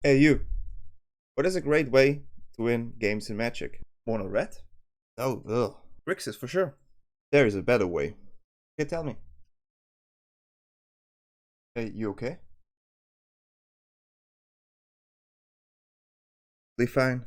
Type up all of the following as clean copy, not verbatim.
Hey you, what is a great way to win games in Magic? Mono red? Oh, ugh. Grixis for sure. There is a better way. Okay, tell me. Hey, you okay? Be fine.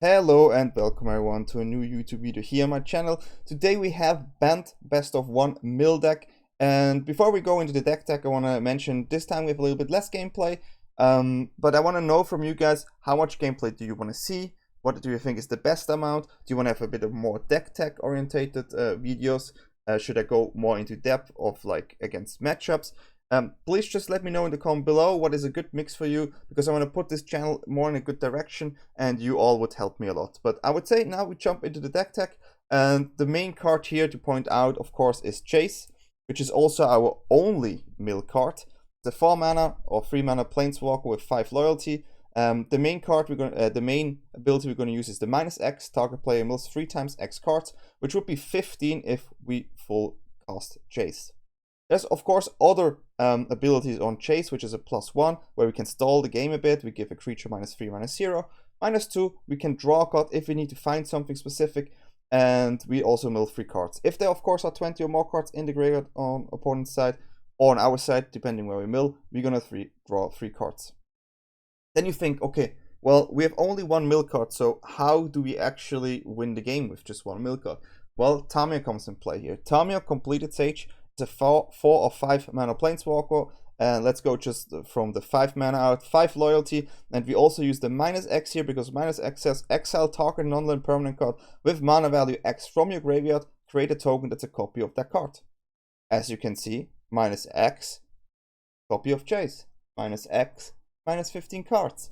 Hello and welcome everyone to a new YouTube video here on my channel. Today we have Bant Best of 1 Mill deck. And before we go into the deck tech, I want to mention this time we have a little bit less gameplay. But I want to know from you guys, how much gameplay do you want to see? What do you think is the best amount? Do you want to have a bit of more deck tech orientated videos? Should I go more into depth of like against matchups? Please just let me know in the comment below what is a good mix for you, because I want to put this channel more in a good direction and you all would help me a lot. But I would say now we jump into the deck tech, and the main card here to point out, of course, is Jace, which is also our only mill card. The 4 mana or 3 mana Planeswalker with 5 loyalty. The main card the main ability we're going to use is the -X. Target player mills 3 times X cards, which would be 15 if we full cast Jace. There's of course other abilities on Jace, which is a +1, where we can stall the game a bit. We give a creature -3, -0. -2, we can draw a card if we need to find something specific, and we also mill 3 cards. If there of course are 20 or more cards in the graveyard on opponent's side or on our side, depending where we mill, we're gonna draw 3 cards. Then you think, okay, well, we have only 1 mill card, so how do we actually win the game with just 1 mill card? Well, Tamiyo comes in play here. Tamiyo Compleated Sage. It's a 4 or 5 mana Planeswalker, and let's go just from the 5 mana out, 5 loyalty, and we also use the -X here because -X says exile target non-land permanent card with mana value X from your graveyard, create a token that's a copy of that card. As you can see, -X, copy of Jace, -X, -15 cards.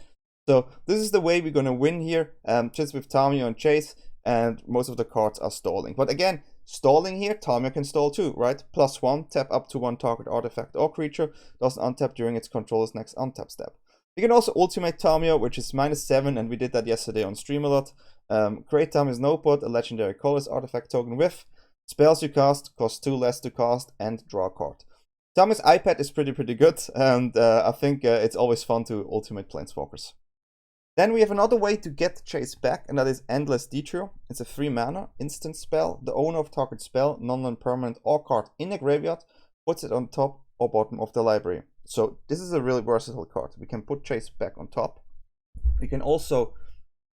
So this is the way we're gonna win here, just with Tamiyo and Jace, and most of the cards are stalling. But again, stalling here, Tamiyo can stall too, right? +1, tap up to 1 target artifact or creature, doesn't untap during its controller's next untap step. You can also ultimate Tamiyo, which is -7, and we did that yesterday on stream a lot. Create Tamiyo's Noteboard, a legendary colorless artifact token with spells you cast, cost 2 less to cast, and draw a card. Tamiyo's iPad is pretty good, and I think it's always fun to ultimate Planeswalkers. Then we have another way to get Jace back, and that is Endless Detour. It's a 3 mana instant spell. The owner of target spell, non-land permanent or card in the graveyard, puts it on top or bottom of the library. So this is a really versatile card. We can put Jace back on top. We can also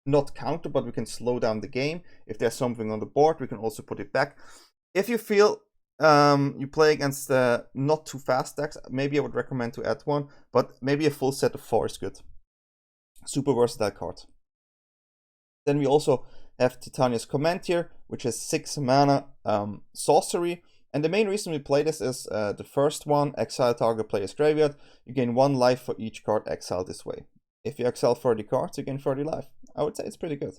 not counter, but we can slow down the game. If there's something on the board, we can also put it back. If you feel you play against not too fast decks, maybe I would recommend to add 1, but maybe a full set of 4 is good. Super versatile card. Then we also have Titania's Command here, which has 6 mana sorcery. And the main reason we play this is the first one, exile target player's graveyard. You gain 1 life for each card exiled this way. If you exile 30 cards, you gain 30 life. I would say it's pretty good.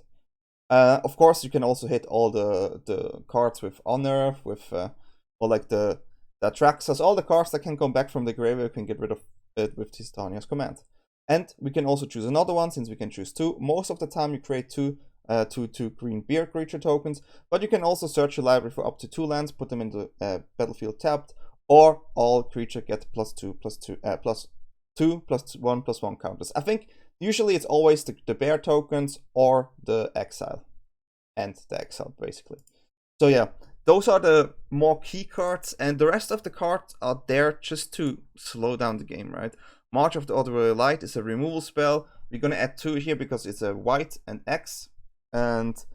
Of course, you can also hit all the cards with Honor, with or like the Atraxas, all the cards that can come back from the graveyard, you can get rid of it with Titania's Command. And we can also choose another one, since we can choose 2. Most of the time you create 2 green beard creature tokens, but you can also search your library for up to 2 lands, put them in the battlefield tapped, or all creature get +2, +2, +1 counters. I think usually it's always the bear tokens or the exile, and the exile basically. So yeah, those are the more key cards, and the rest of the cards are there just to slow down the game, right? March of the Otherworldly Light is a removal spell. We're gonna add 2 here because it's a white and X. And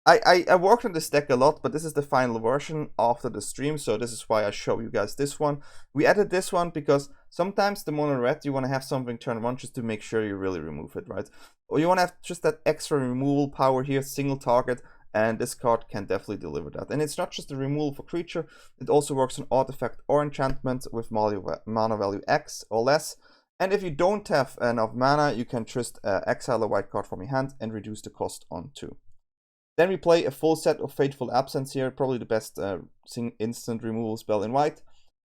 I worked on this deck a lot, but this is the final version after the stream, so this is why I show you guys this one. We added this one because sometimes the mono red, you want to have something turn 1 just to make sure you really remove it, right? Or you want to have just that extra removal power here, single target, and this card can definitely deliver that. And it's not just a removal for creature, it also works on artifact or enchantment with mana value X or less. And if you don't have enough mana, you can just exile a white card from your hand and reduce the cost on 2. Then we play a full set of Fateful Absence here, probably the best instant removal spell in white.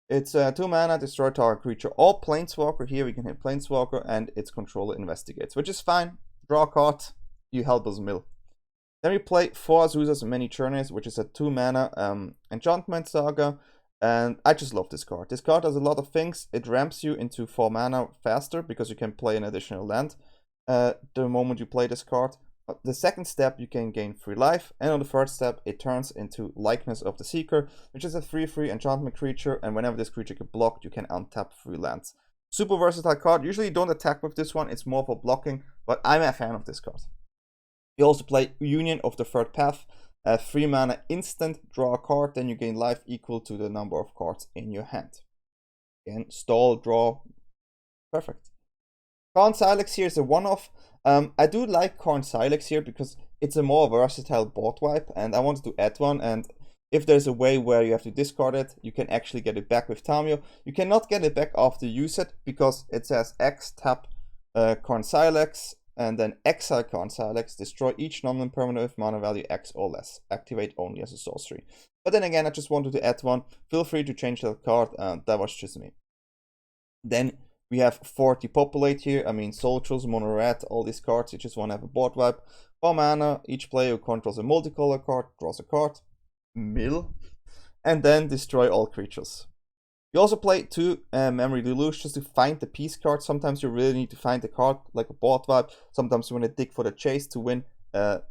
It's 2 mana, destroy target creature or Planeswalker. Here we can hit Planeswalker and its controller investigates, which is fine. Draw a card, you help us mill. Then we play 4 Azusas Many Journeys, which is a 2 mana enchantment saga. And I just love this card. This card does a lot of things. It ramps you into 4 mana faster because you can play an additional land the moment you play this card. The second step, you can gain 3 life, and on the third step, it turns into Likeness of the Seeker, which is a 3/3 enchantment creature, and whenever this creature gets blocked, you can untap 3 lands. Super versatile card. Usually you don't attack with this one, it's more for blocking, but I'm a fan of this card. You also play Union of the Third Path, a 3 mana instant, draw a card, then you gain life equal to the number of cards in your hand. Again, stall, draw, perfect. Karn Sylex here is a one-off. I do like Karn Sylex here because it's a more versatile board wipe, and I wanted to add one, and if there's a way where you have to discard it, you can actually get it back with Tamiyo. You cannot get it back after you use it because it says X, tap Karn Sylex, and then exile Karn Sylex, destroy each non-permanent with mana value X or less. Activate only as a sorcery. But then again, I just wanted to add one. Feel free to change that card, that was just me. Then we have 4 Depopulate here. I mean, Soldiers, Mono Red, all these cards. You just want to have a board wipe. 4 mana, each player who controls a multicolor card draws a card. Mill. And then destroy all creatures. You also play 2 Memory Deluge just to find the piece card. Sometimes you really need to find the card, like a board wipe. Sometimes you want to dig for the chase to win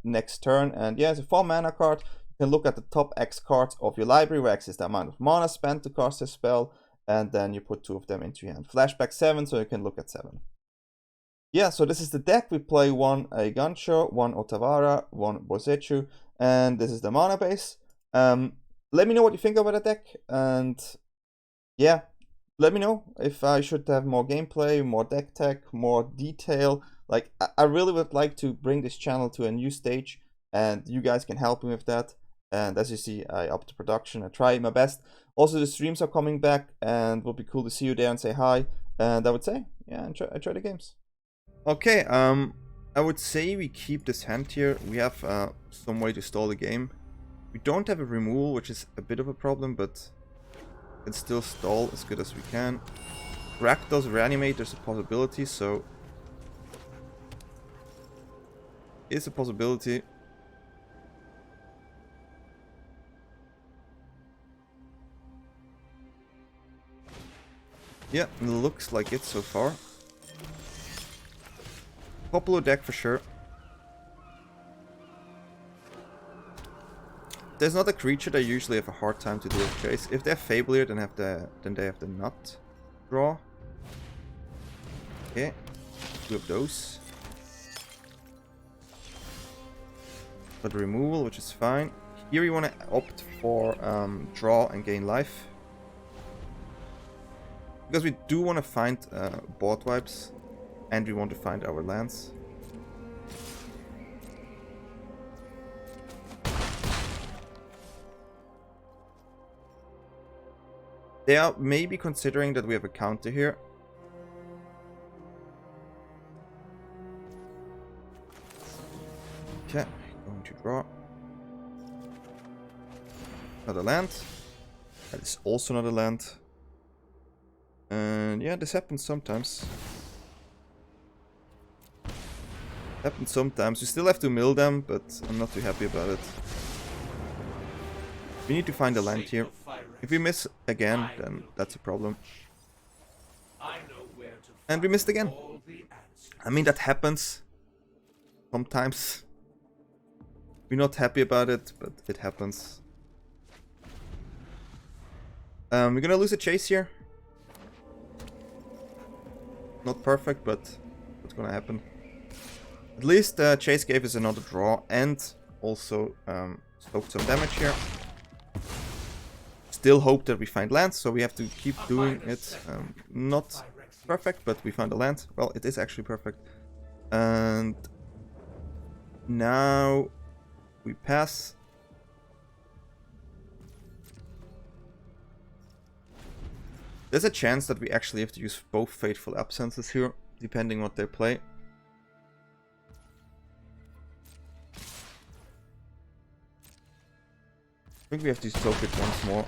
next turn. And yeah, it's a 4 mana card. You can look at the top X cards of your library, where X is the amount of mana spent to cast a spell. And then you put 2 of them into your hand. Flashback 7, so you can look at 7. Yeah, so this is the deck. We play 1 Eiganjo, 1 Otawara, 1 Boseiju, and this is the mana base. Let me know what you think about the deck, and yeah, let me know if I should have more gameplay, more deck tech, more detail. Like, I really would like to bring this channel to a new stage, and you guys can help me with that. And as you see, I upped the production, I try my best. Also, the streams are coming back, and it would be cool to see you there and say hi. And I would say, yeah, enjoy the games. Okay, I would say we keep this hand here. We have some way to stall the game. We don't have a removal, which is a bit of a problem, but we can still stall as good as we can. Rakdos reanimate, there's a possibility, so it's a possibility. Yeah, it looks like it so far. Popular deck for sure. There's not a creature that I usually have a hard time to do with Jace. If they have Fable here, then they have the nut draw. Okay, 2 of those. But removal, which is fine. Here you want to opt for draw and gain life. Because we do want to find board wipes, and we want to find our lands. They are maybe considering that we have a counter here. Okay, going to draw. Another land. That is also not a land. And yeah, this happens sometimes. Happens sometimes. We still have to mill them, but I'm not too happy about it. We need to find a land here. If we miss again, then that's a problem. And we missed again. I mean, that happens sometimes. We're not happy about it, but it happens. We're gonna lose a chase here. Not perfect, but what's gonna happen? At least Chase gave us another draw and also stoked some damage here. Still hope that we find land, so we have to keep doing it. Not perfect, but we found a land. Well, it is actually perfect. And now we pass. There's a chance that we actually have to use both Fateful Absences here, depending what they play. I think we have to soak it once more.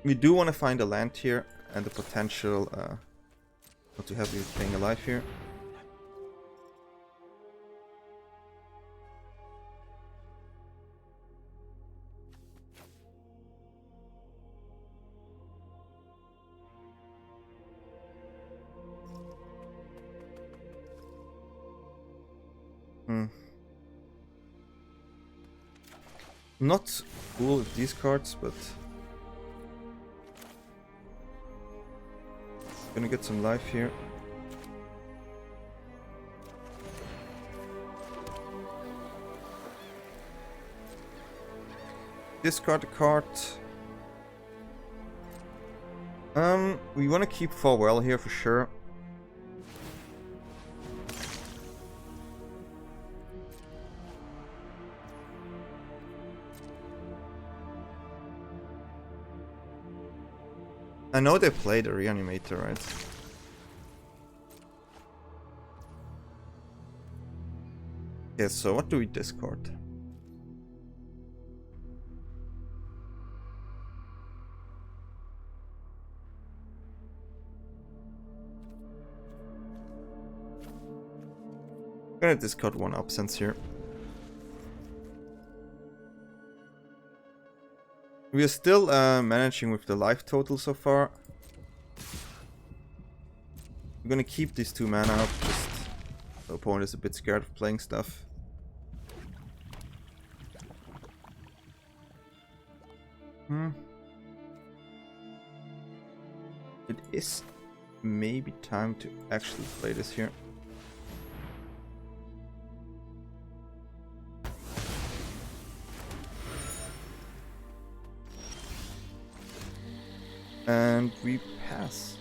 We do want to find a land here and a potential Not too happy with playing a life here. Not cool with these cards, but gonna get some life here. Discard a card. We want to keep Farewell here for sure. I know they played a Reanimator, right? Yeah, so what do we discard? I'm gonna discard one Absence here. We are still managing with the life total so far. I'm gonna keep these 2 mana up, just the opponent is a bit scared of playing stuff. It is maybe time to actually play this here. And we pass.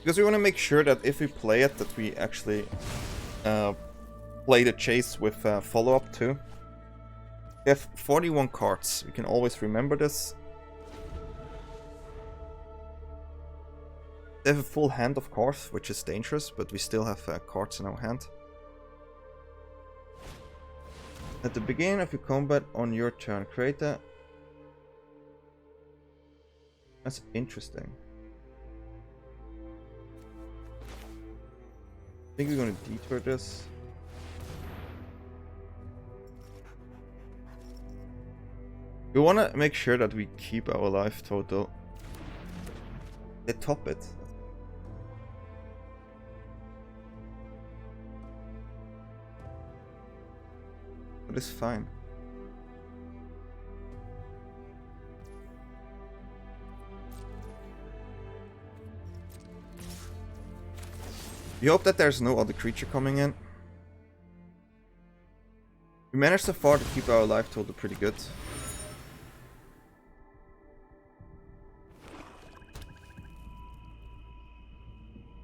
Because we want to make sure that if we play it, that we actually play the Jace with follow-up too. We have 41 cards. We can always remember this. They have a full hand, of course, which is dangerous, but we still have cards in our hand. At the beginning of your combat on your turn, create a... That's interesting. I think we're gonna detour this. We wanna make sure that we keep our life total. They top it. But it's fine. We hope that there's no other creature coming in. We managed so far to keep our life total pretty good.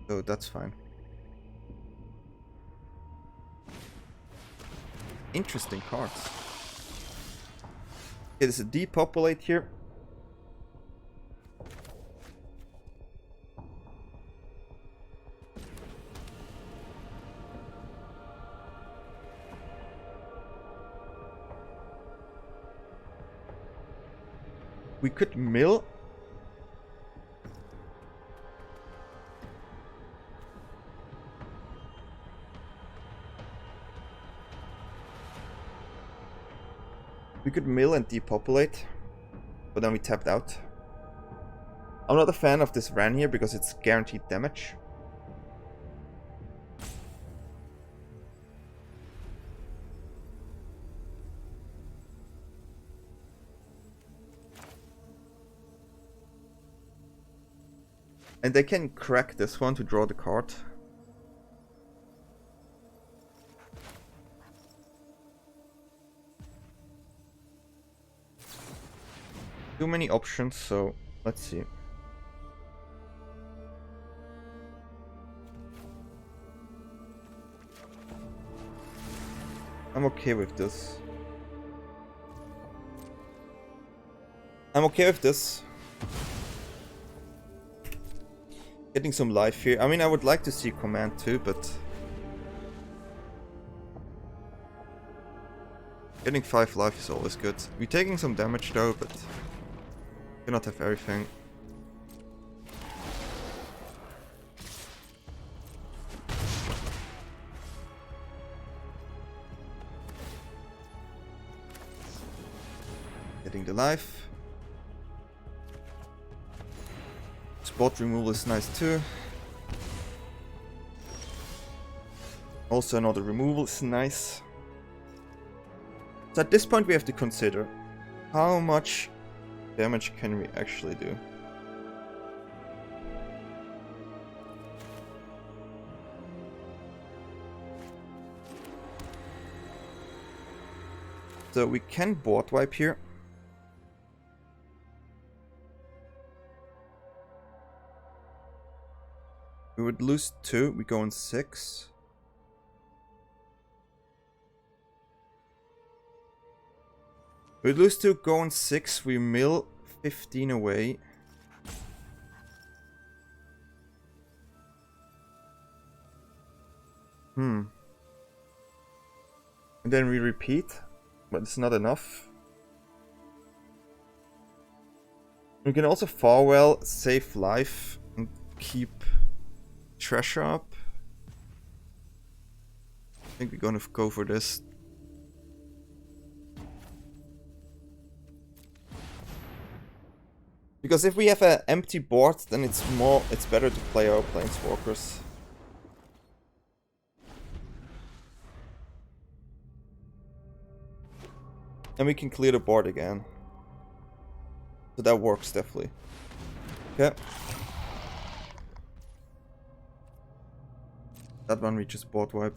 So that's fine. Interesting cards. Okay, there's a Depopulate here. We could mill. We could mill and depopulate, but then we tapped out. I'm not a fan of this Ran here because it's guaranteed damage. And they can crack this one to draw the card. Too many options, so let's see. I'm okay with this. I'm okay with this. Getting some life here. I mean, I would like to see command too, but getting 5 life is always good. We're taking some damage though, but cannot have everything. getting the life. Spot removal is nice too. Also another removal is nice. So at this point we have to consider how much damage can we actually do. So we can board wipe here. We would lose 2, we go on 6. We lose 2, go on 6, we mill 15 away. And then we repeat, but it's not enough. We can also farewell, save life, and keep treasure up. I think we're gonna go for this. Because if we have an empty board, then it's better to play our planeswalkers. And we can clear the board again. So that works definitely. Okay. That one reaches board wipe.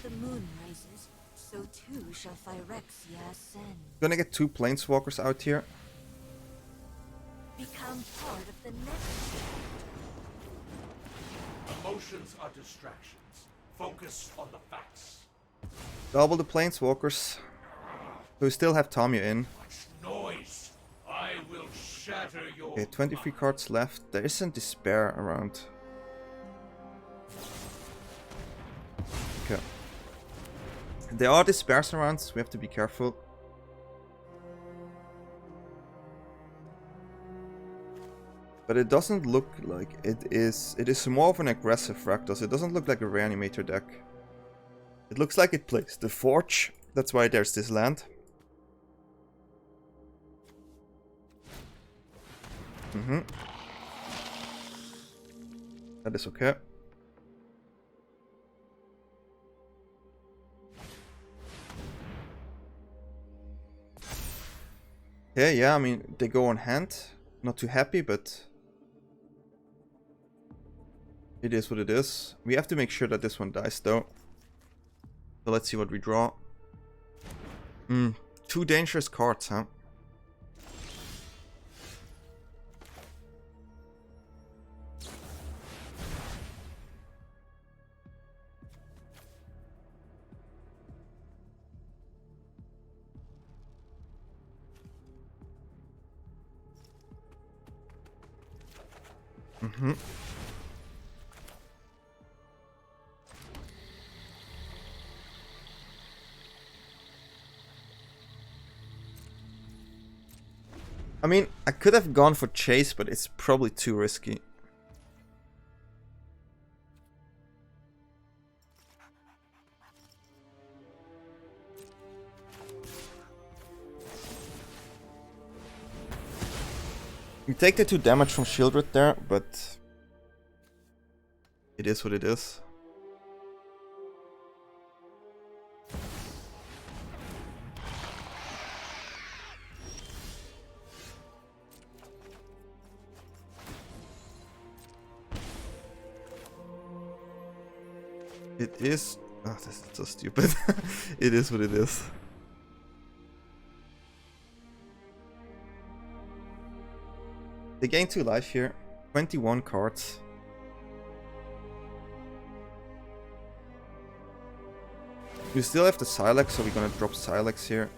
The moon rises, so too shall Phyrexia ascend. Gonna get 2 planeswalkers out here. Become part of the next. Emotions are distractions. Focus on the facts. Double the planeswalkers. So we still have Tamiyo in. Much noise. I will shatter your. Okay, 23 cards left. There isn't despair around. Okay. There are despairs around, so we have to be careful. But it doesn't look like it is. It is more of an aggressive Rakdos. It doesn't look like a Reanimator deck. It looks like it plays the Forge. That's why there's this land. That is okay. Yeah, I mean, they go on hand. Not too happy, but it is what it is. We have to make sure that this one dies, though. So let's see what we draw. 2 dangerous cards, huh? I mean, I could have gone for Jace, but it's probably too risky. We take the 2 damage from Shieldred there, but it is what it is. It is. Oh, this is so stupid. It is what it is. They gain 2 life here. 21 cards. We still have the Sylex, so we're gonna drop Sylex here.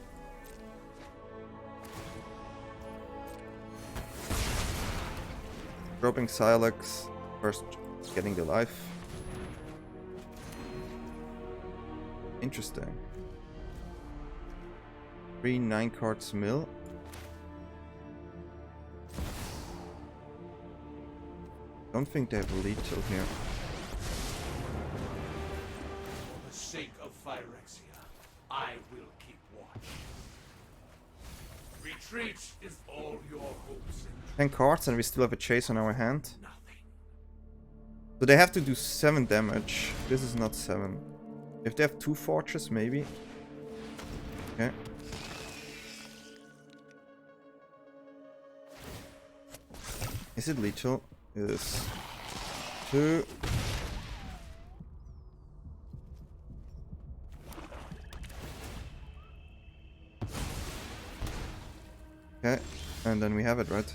Dropping Sylex, first getting the life. Interesting. 3 9 cards mill. Don't think they have lethal here. For the sake of Phyrexia, I will keep watch. Retreat is all your hopes and 10 cards and we still have a Jace on our hand. nothing. So they have to do 7 damage. This is not 7. If they have 2 fortresses, maybe. Okay. Is it lethal? It is. 2. Okay, and then we have it, right?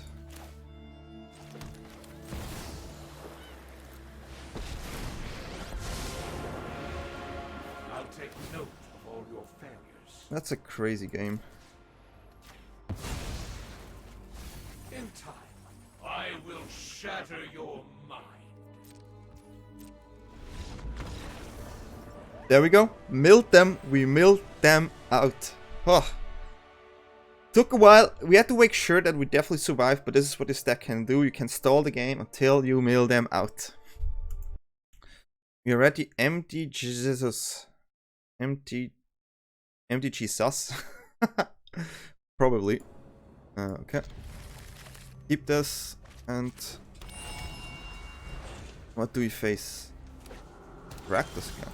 I'll take note of all your failures. That's a crazy game. In time, I will shatter your mind. There we go. Milled them. We milled them out. Oh. Took a while. We had to make sure that we definitely survive, but this is what this deck can do. You can stall the game until you mill them out. We are ready. MTG sus. Probably. Okay. Keep this and what do we face? Rakdos again.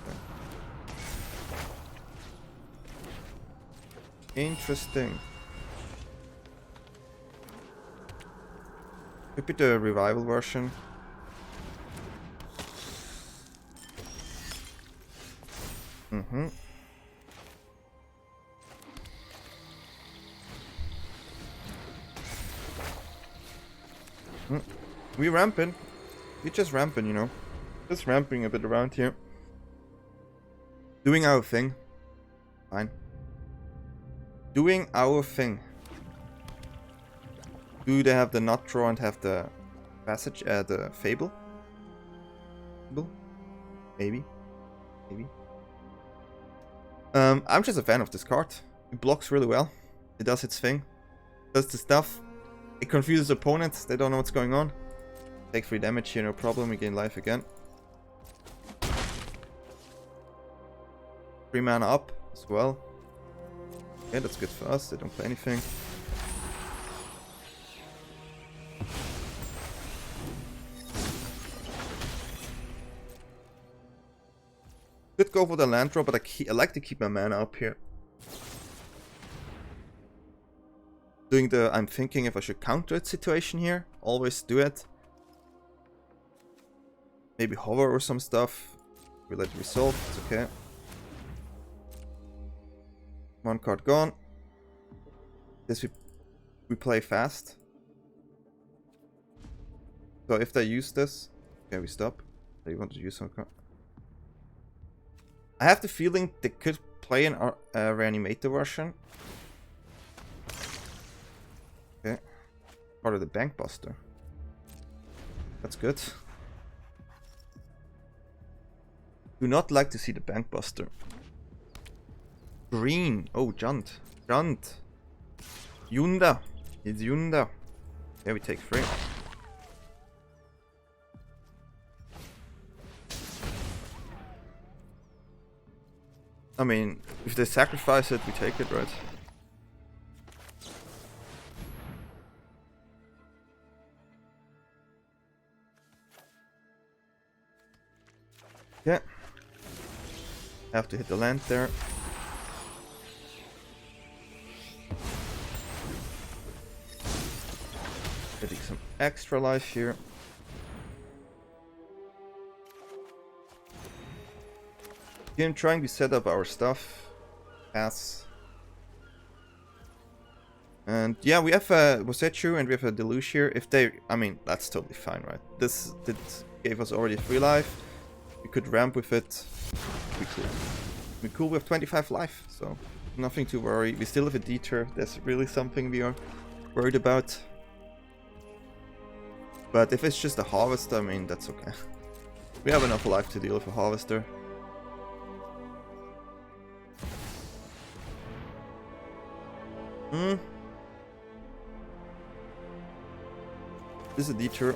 Okay. Interesting. Could be the revival version. Mm-hmm. We ramping. We just ramping, you know. Just ramping a bit around here. Doing our thing. Fine. Doing our thing. Do they have the nut draw and have the passage, the fable? Maybe. Maybe. I'm just a fan of this card. It blocks really well. It does its thing. Does the stuff. It confuses opponents. They don't know what's going on. Take 3 damage here, no problem. We gain life again. 3 mana up as well. Okay, that's good for us. They don't play anything. Could go for the land draw, but I like to keep my mana up here. Doing the I'm thinking if I should counter it situation here. Always do it. Maybe hover or some stuff. We let it resolve, it's okay. 1 card gone. This we play fast. So if they use this, okay, we stop. They want to use some card. I have the feeling they could play an reanimator version. Okay. Part of the Bank Buster. That's good. Do not like to see the Bank Buster. Green. Oh, Junt. Junt. Yunda. It's Yunda. Yeah, we take 3. I mean, if they sacrifice it, we take it, right? Yeah. Have to hit the land there. Getting some extra life here. Game trying to set up our stuff. Pass. And yeah, we have a Boseiju and we have a Deluge here. If they, I mean, that's totally fine, right? This gave us already 3 life. We could ramp with it. We're cool with 25 life, so nothing to worry. We still have a Detour. That's really something we are worried about. But if it's just a Harvester, I mean, that's okay. We have enough life to deal with a Harvester. This is a Detour.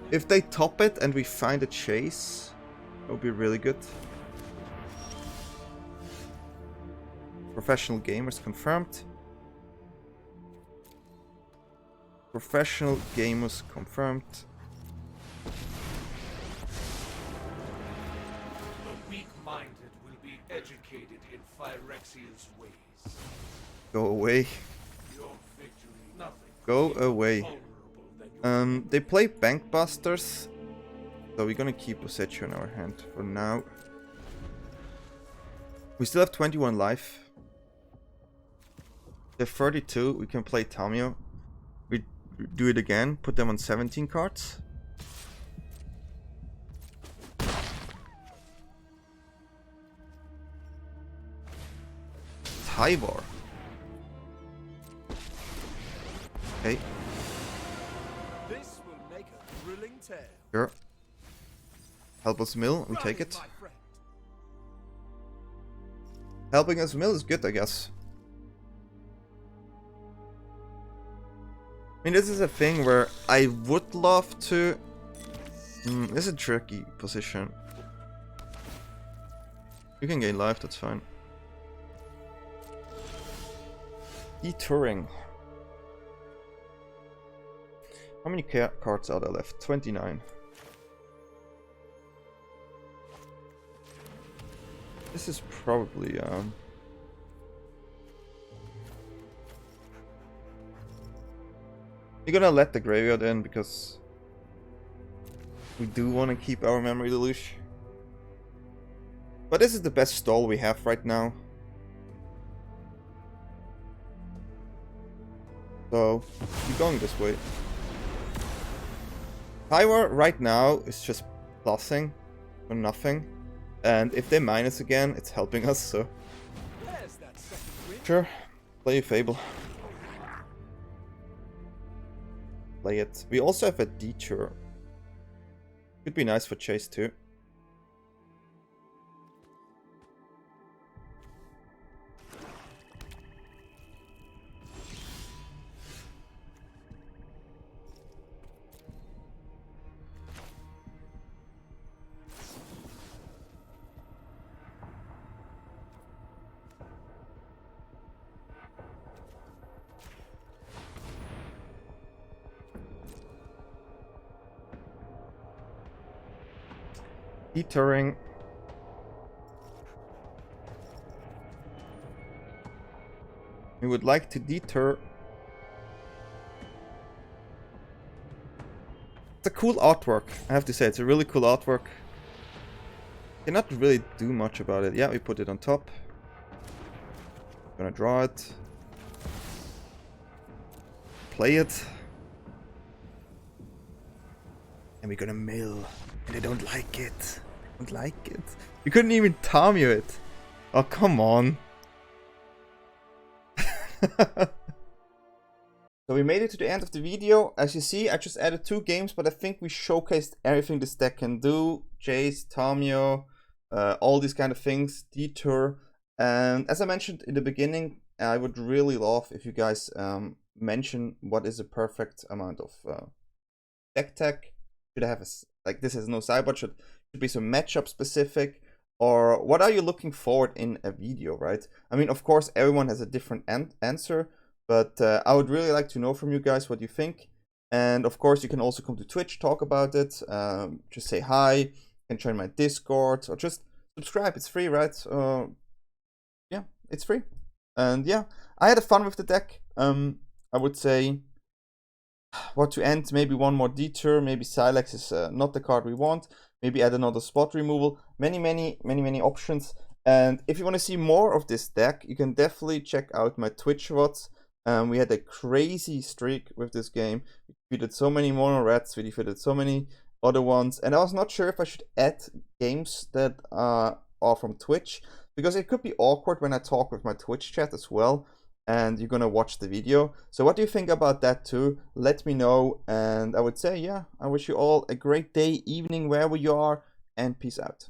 If they top it and we find a Jace, that would be really good. Professional gamers confirmed. Professional gamers confirmed. The weak-minded will be educated in Phyrexia's ways. Go away. Your victory, nothing. Go away. Vulnerable than your They play Bank Busters, so we're gonna keep Boseiju in our hand for now. We still have 21 life. They have 32. We can play Tamiyo. We do it again. Put them on 17 cards. Tyvar. Okay. This will make a thrilling tale. Sure. Help us mill. We take it. My friend. Helping us mill is good, I guess. I mean, this is a thing where I would love to... this is a tricky position. You can gain life, that's fine. Detouring. How many cards are there left? 29. This is probably... We're gonna let the graveyard in because we do want to keep our Memory Deluge. But this is the best stall we have right now. So, we're going this way. Tyvar right now is just plussing for nothing. And if they minus again, it's helping us, so... There's that second win. Sure, play a Fable. Play it. We also have a Detour. Could be nice for Jace too. Detouring. We would like to detour. It's a cool artwork, I have to say. It's a really cool artwork. Cannot really do much about it. Yeah, we put it on top. Gonna draw it. Play it. And we're gonna mill. And they don't like it. Don't like it. You couldn't even Tamiyo it. Oh, come on. So we made it to the end of the video. As you see, I just added 2 games, but I think we showcased everything this deck can do. Jace, Tamiyo, all these kind of things, Detour. And as I mentioned in the beginning, I would really love if you guys mention what is a perfect amount of deck tech. Should I have a, like, this has no sideboard, should be some matchup specific, or what are you looking forward in a video, right? I mean, of course, everyone has a different answer, but I would really like to know from you guys what you think. And of course, you can also come to Twitch, talk about it, just say hi, you can join my Discord, or just subscribe. It's free, right? Yeah, it's free. And yeah, I had fun with the deck. I would say, what to end, maybe one more Detour, maybe Sylex is not the card we want, maybe add another spot removal, many options. And if you want to see more of this deck, you can definitely check out my Twitch VODs. We had a crazy streak with this game. We defeated so many mono rats, we defeated so many other ones, and I was not sure if I should add games that are from Twitch, because it could be awkward when I talk with my Twitch chat as well. and you're gonna watch the video. So what do you think about that too? Let me know, and I would say, yeah, I wish you all a great day, evening, wherever you are, and peace out.